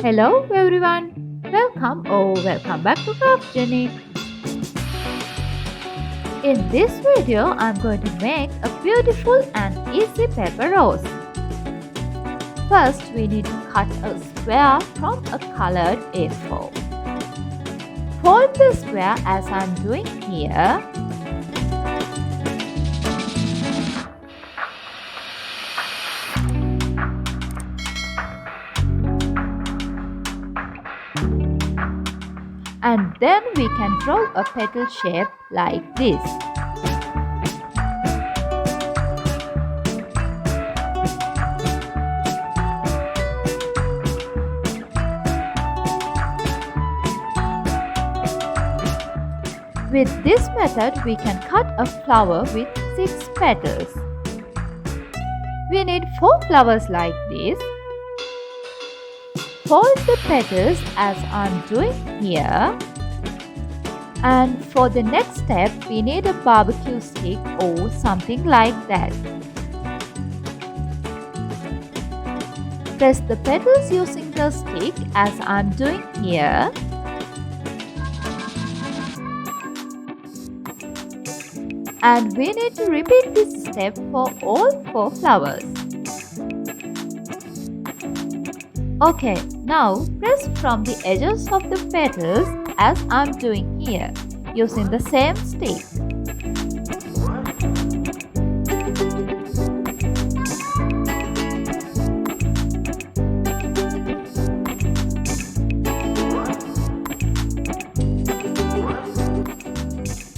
Hello everyone, welcome back to Craft Journey. In this video, I'm going to make a beautiful and easy pepper rose. First, we need to cut a square from a colored A4. Fold the square as I'm doing here. And then we can draw a petal shape like this. With this method, we can cut a flower with 6 petals. We need 4 flowers like this. Fold the petals as I'm doing here. And for the next step, we need a barbecue stick or something like that. Press the petals using the stick as I'm doing here. And we need to repeat this step for all 4 flowers. Okay, now press from the edges of the petals as I'm doing here, using the same stick.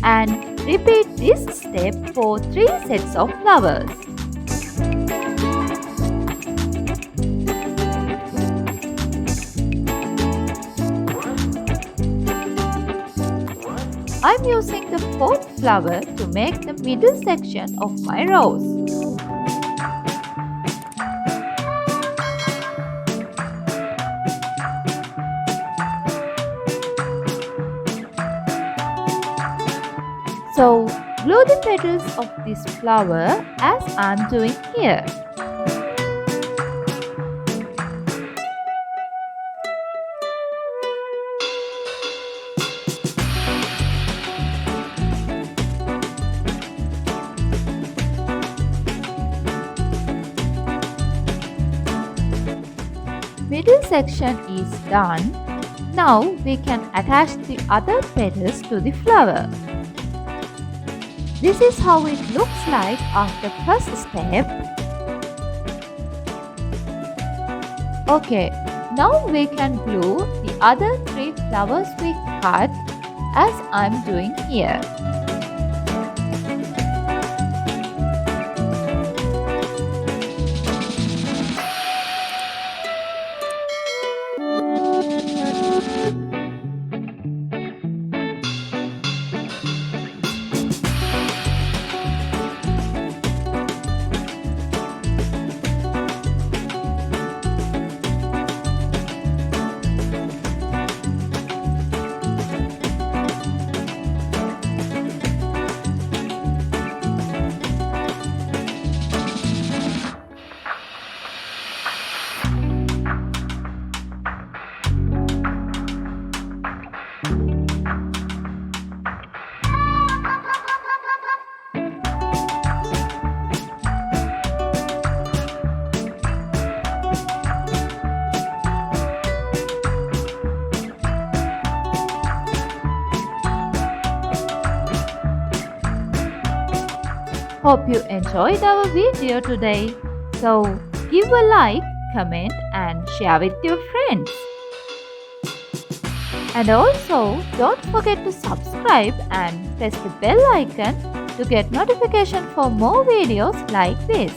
And repeat this step for 3 sets of flowers. I'm using the 4th flower to make the middle section of my rose. So, glue the petals of this flower as I'm doing here. Middle section is done. Now we can attach the other petals to the flower. This is how it looks like after first step. Okay, now we can glue the other 3 flowers we cut as I'm doing here. Hope you enjoyed our video today. So give a like, comment and share with your friends. And also don't forget to subscribe and press the bell icon to get notification for more videos like this.